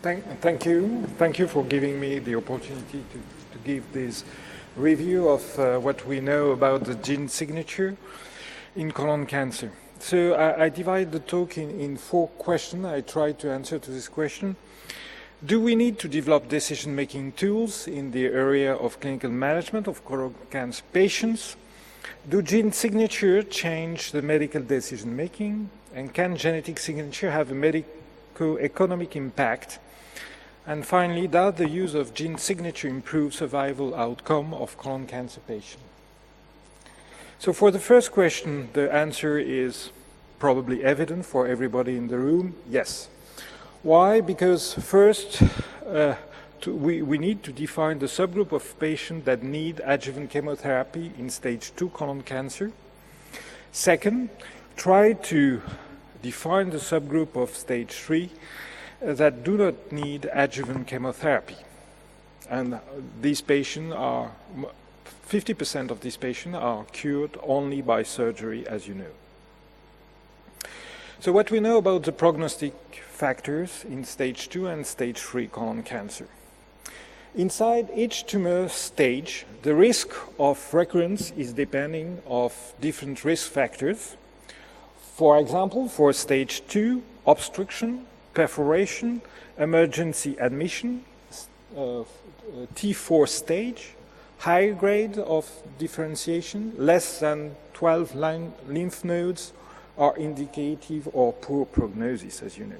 Thank you. Thank you for giving me the opportunity to give this review of what we know about the gene signature in colon cancer. So I divide the talk in 4 questions. I try to answer to this question. Do we need to develop decision-making tools in the area of clinical management of colon cancer patients? Do gene signature change the medical decision-making? And can genetic signature have a medico-economic impact? And finally, does the use of gene signature improve survival outcome of colon cancer patients? So for the first question, the answer is probably evident for everybody in the room, yes. Why? Because first, we need to define the subgroup of patients that need adjuvant chemotherapy in stage 2 colon cancer. Second, try to define the subgroup of stage 3 that do not need adjuvant chemotherapy. And these patients are, 50% of these patients are cured only by surgery, as you know. So what we know about the prognostic factors in stage 2 and stage 3 colon cancer. Inside each tumor stage, the risk of recurrence is depending of different risk factors. For example, for stage 2, obstruction, perforation, emergency admission, T4 stage, high grade of differentiation, less than 12 lymph nodes are indicative or poor prognosis, as you know.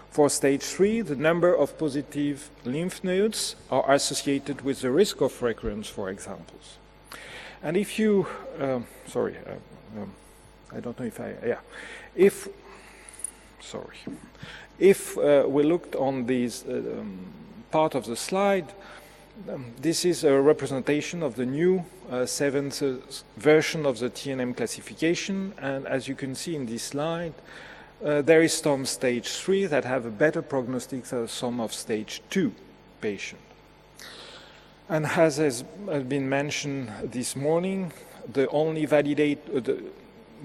For stage 3, the number of positive lymph nodes are associated with the risk of recurrence, for example. And if you, I don't know if we looked on this part of the slide, this is a representation of the new 7th version of the TNM classification, and as you can see in this slide, there is some stage 3 that have a better prognostic than some of stage 2 patients. And as has been mentioned this morning, the only the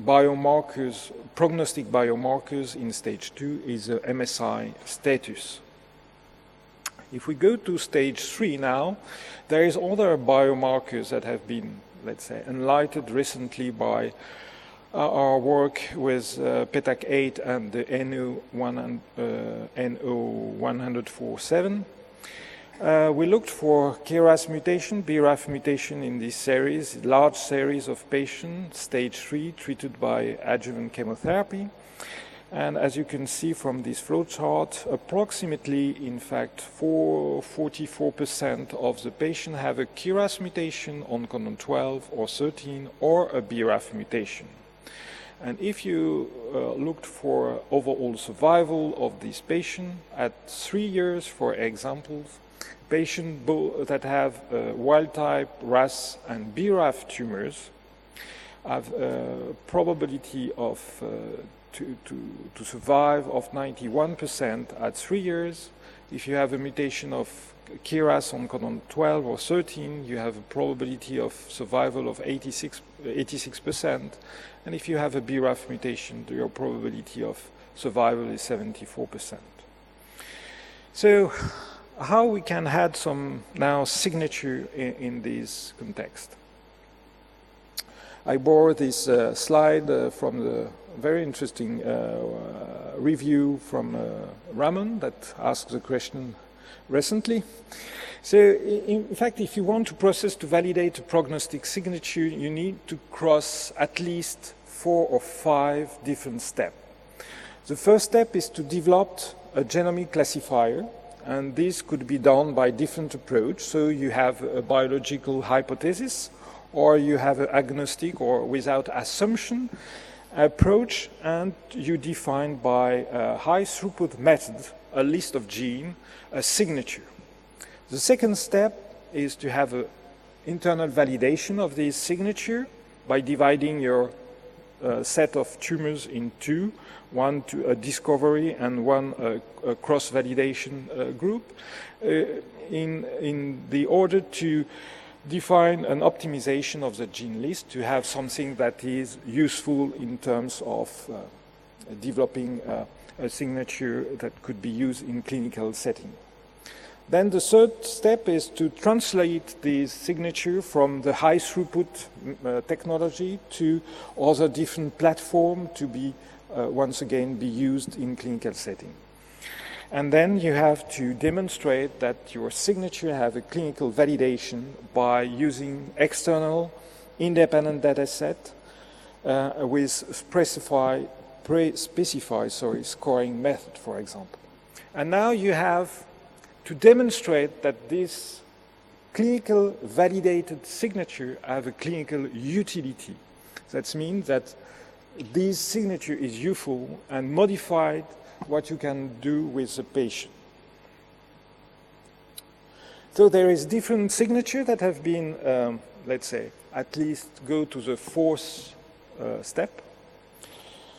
biomarkers, prognostic biomarkers in stage 2 is the MSI status. If we go to stage 3 now, there is other biomarkers that have been, let's say, enlightened recently by our work with PETACC08 and the NO147. We looked for KRAS mutation, BRAF mutation in this series, large series of patients, stage 3, treated by adjuvant chemotherapy. And as you can see from this flowchart, approximately, in fact, 44% of the patients have a KRAS mutation on codon 12 or 13 or a BRAF mutation. And if you looked for overall survival of this patient at 3 years, for example, patients that have wild-type RAS and BRAF tumors have a probability of to survive of 91% at 3 years. If you have a mutation of KRAS on codon 12 or 13, you have a probability of survival of 86%. And if you have a BRAF mutation, your probability of survival is 74%. So how we can add some now signature in this context? I borrow this slide from the very interesting review from Ramon that asked the question recently. So in fact, if you want to process to validate a prognostic signature, you need to cross at least 4 or 5 different steps. The first step is to develop a genomic classifier, and this could be done by different approach. So you have a biological hypothesis, or you have an agnostic or without assumption approach, and you define by a high throughput method a list of genes, a signature. The second step is to have an internal validation of this signature by dividing your set of tumors in 2, one to a discovery and one a cross-validation group, in the order to define an optimization of the gene list to have something that is useful in terms of developing a signature that could be used in clinical setting. Then the third step is to translate this signature from the high throughput technology to other different platforms to be, once again, be used in clinical setting. And then you have to demonstrate that your signature have a clinical validation by using external independent data set with specified scoring method, for example. And now you have to demonstrate that this clinical validated signature have a clinical utility. That means that this signature is useful and modified what you can do with the patient. So there is different signature that have been, let's say, at least go to the fourth step.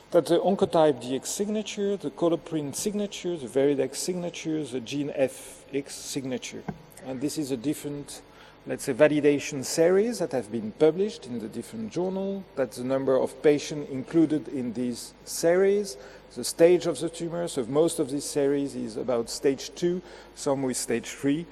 That's the Oncotype DX signature, the Coloprint signature, the Veridex signature, the GeneFX signature. And this is a different, let's say, validation series that have been published in the different journals. That's the number of patients included in these series, the stage of the tumor. So most of this series is about stage 2, some with stage 3,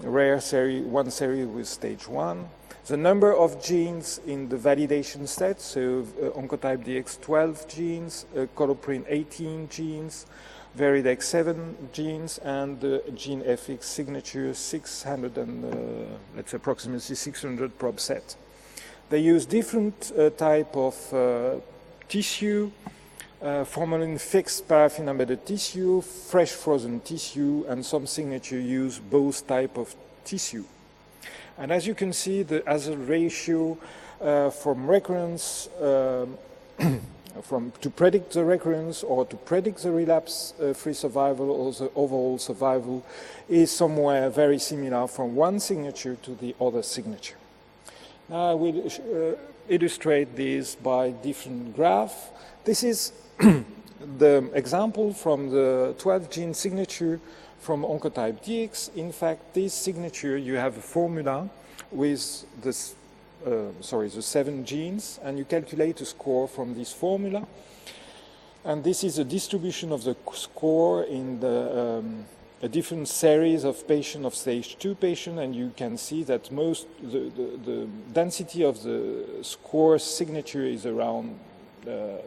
rare series, one series with stage 1. The number of genes in the validation set, so Oncotype DX 12 genes, Coloprint 18 genes, Veridex 7 genes, and the GeneFX signature 600 and let's say approximately 600 probe set. They use different type of tissue, formalin fixed paraffin embedded tissue, fresh frozen tissue, and some signature use both type of tissue. And as you can see, the hazard ratio from recurrence, to predict the recurrence or to predict the relapse-free survival or the overall survival is somewhere very similar from one signature to the other signature. Now I will illustrate this by different graphs. This is the example from the 12 gene signature from Oncotype DX. In fact, this signature, you have a formula with this, the 7 genes, and you calculate a score from this formula. And this is a distribution of the score in the a different series of patients, of stage 2 patients, and you can see that the density of the score signature is around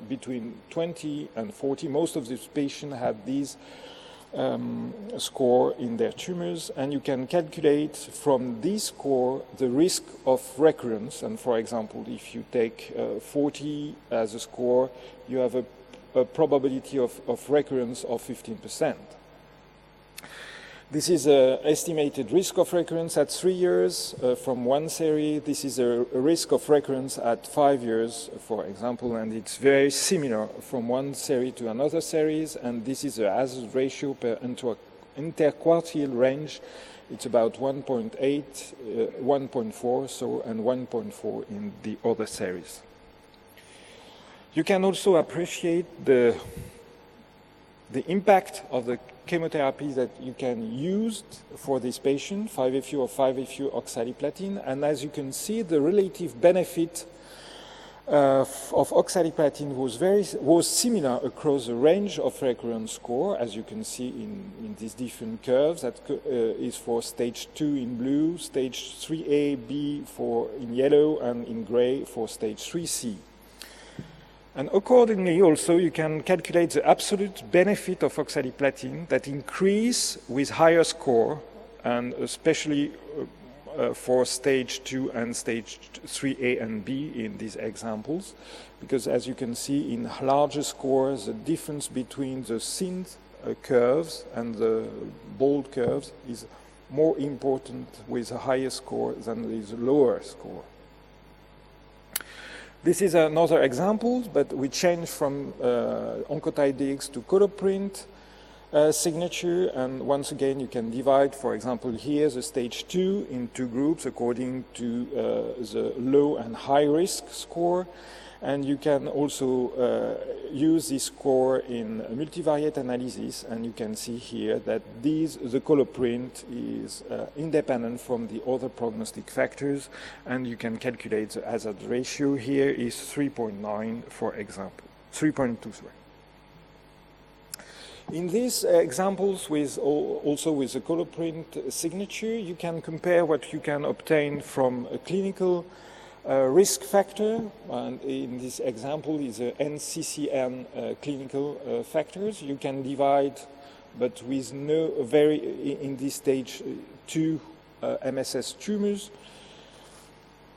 between 20 and 40. Most of these patients have these score in their tumors, and you can calculate from this score the risk of recurrence. And for example, if you take 40 as a score, you have a probability of recurrence of 15%. This is an estimated risk of recurrence at 3 years from one series. This is a risk of recurrence at 5 years, for example, and it's very similar from one series to another series. And this is a hazard ratio per interquartile range. It's about 1.8, 1.4, so, and 1.4 in the other series. You can also appreciate the impact of the chemotherapy that you can use for this patient, 5-FU or 5-FU oxaliplatin. And as you can see, the relative benefit of oxaliplatin was similar across the range of recurrence score, as you can see in these different curves. That is for stage 2 in blue, stage 3A, B in yellow, and in gray for stage 3C. And accordingly, also, you can calculate the absolute benefit of oxaliplatin that increase with higher score, and especially for stage 2 and stage 3A and B in these examples, because as you can see in larger scores, the difference between the thin curves and the bold curves is more important with a higher score than with a lower score. This is another example, but we changed from Oncotype DX to Coloprint signature, and once again you can divide, for example, here the stage 2 in 2 groups according to the low and high risk score, and you can also use this score in multivariate analysis, and you can see here that the Coloprint is independent from the other prognostic factors, and you can calculate the hazard ratio. Here is 3.9, for example, 3.2, sorry. In these examples, also with a color print signature, you can compare what you can obtain from a clinical risk factor, and in this example is a NCCN clinical factors. You can divide, but with in this stage, 2 MSS tumors.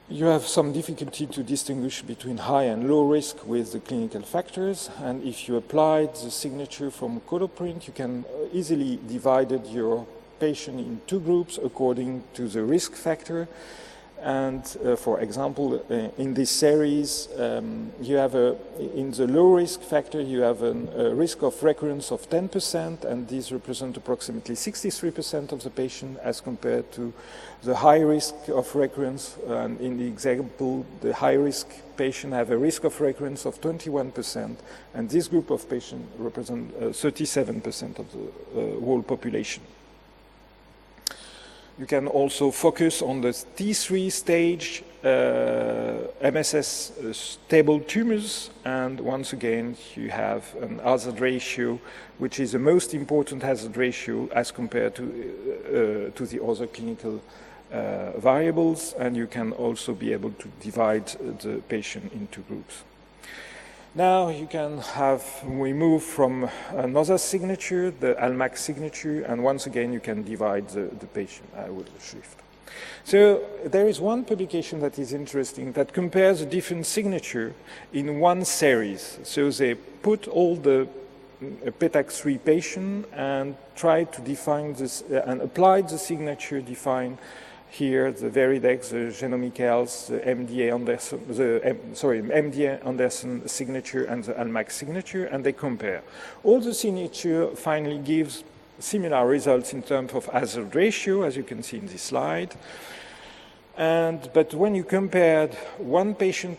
You have some difficulty to distinguish between high and low risk with the clinical factors, and if you applied the signature from color print, you can easily divide your patient in 2 groups according to the risk factor. And for example, in this series, you have in the low risk factor, you have a risk of recurrence of 10%, and these represent approximately 63% of the patient as compared to the high risk of recurrence. And in the example, the high risk patient have a risk of recurrence of 21%, and this group of patients represent 37% of the whole population. You can also focus on the T3 stage MSS stable tumors, and once again you have an hazard ratio which is the most important hazard ratio as compared to the other clinical variables, and you can also be able to divide the patient into groups. Now we move from another signature, the ALMAC signature, and once again you can divide the patient. I will shift. So there is one publication that is interesting that compares a different signature in one series. So they put all the PETACC3 patient and tried to define this and applied the signature defined here, the Veridex, the Genomic Health, the MD Anderson signature and the ALMAC signature, and they compare. All the signature finally gives similar results in terms of hazard ratio, as you can see in this slide. But when you compared one patient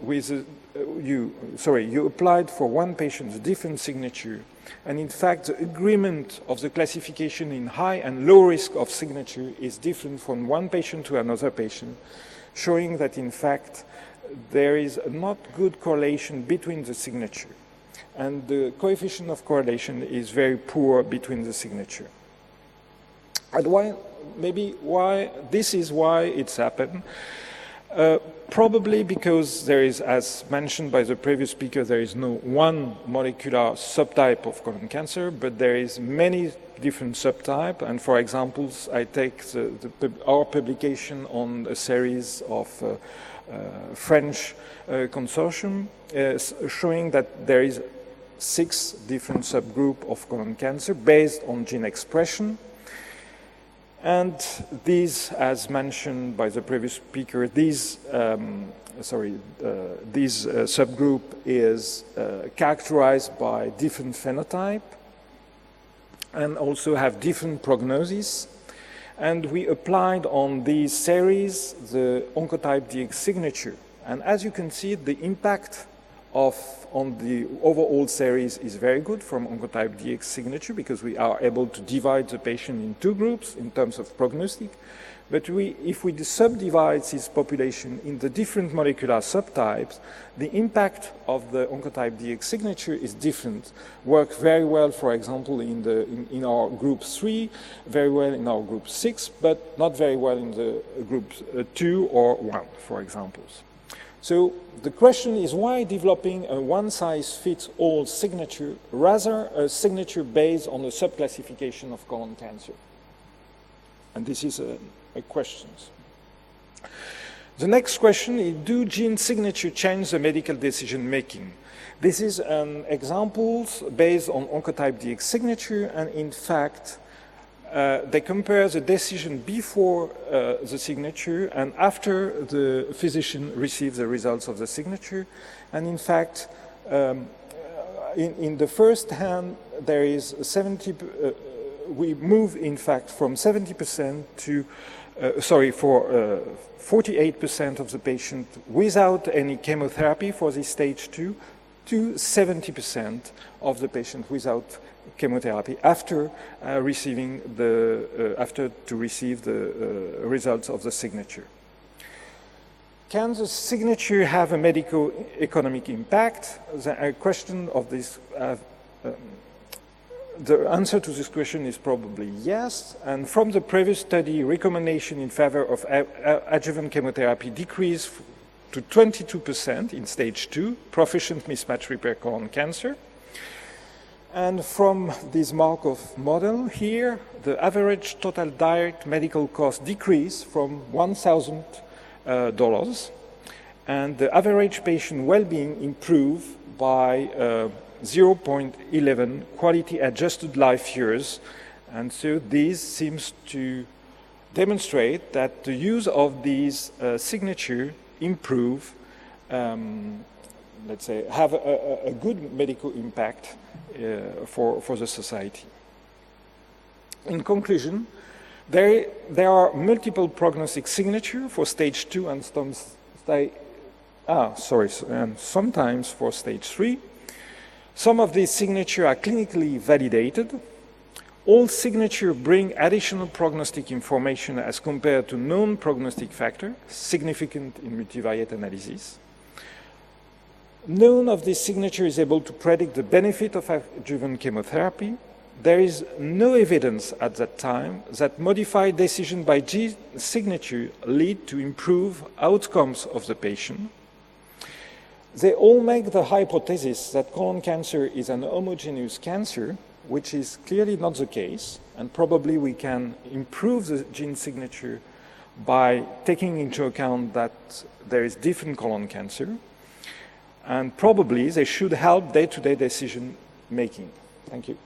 with you applied for one patient a different signature, and in fact the agreement of the classification in high and low risk of signature is different from one patient to another patient, showing that in fact there is not good correlation between the signature, and the coefficient of correlation is very poor between the signature. And this is why it's happened. Probably because there is, as mentioned by the previous speaker, there is no one molecular subtype of colon cancer, but there is many different subtypes. And for examples, I take our publication on a series of French consortium showing that there is 6 different subgroups of colon cancer based on gene expression. And these, as mentioned by the previous speaker, this subgroup is characterized by different phenotype and also have different prognosis. And we applied on these series the Oncotype DX signature. And as you can see, the impact on the overall series is very good from Oncotype DX signature, because we are able to divide the patient in 2 groups in terms of prognostic. But if we subdivide this population in the different molecular subtypes, the impact of the Oncotype DX signature is different. Work very well, for example, in our group 3, very well in our group 6, but not very well in the group 2 or 1, for examples. So the question is, why developing a one-size-fits-all signature rather a signature based on the subclassification of colon cancer? And this is a question. The next question is, do gene signature change the medical decision making? This is an example based on Oncotype DX signature, and in fact, they compare the decision before the signature and after the physician receives the results of the signature. And in fact, in the first hand, there is 70. We move, in fact, from 70% to, 48% of the patient without any chemotherapy for this stage 2, to 70% of the patient without chemotherapy after receive the results of the signature. Can the signature have a medico-economic impact? The question of this the answer to this question is probably yes. And from the previous study, recommendation in favor of adjuvant chemotherapy decreased to 22% in stage 2, proficient mismatch repair colon cancer. And from this Markov model here, the average total direct medical cost decreased from $1,000, and the average patient well-being improved by 0.11 quality-adjusted life years. And so this seems to demonstrate that the use of these signature improve, let's say, have a good medical impact for the society. In conclusion, there are multiple prognostic signatures for stage 2 and sometimes for stage 3. Some of these signatures are clinically validated. All signatures bring additional prognostic information as compared to known prognostic factor, significant in multivariate analysis. None of this signature is able to predict the benefit of adjuvant chemotherapy. There is no evidence at that time that modified decision by gene signature lead to improved outcomes of the patient. They all make the hypothesis that colon cancer is an homogeneous cancer, which is clearly not the case, and probably we can improve the gene signature by taking into account that there is different colon cancer, and probably they should help day-to-day decision making. Thank you.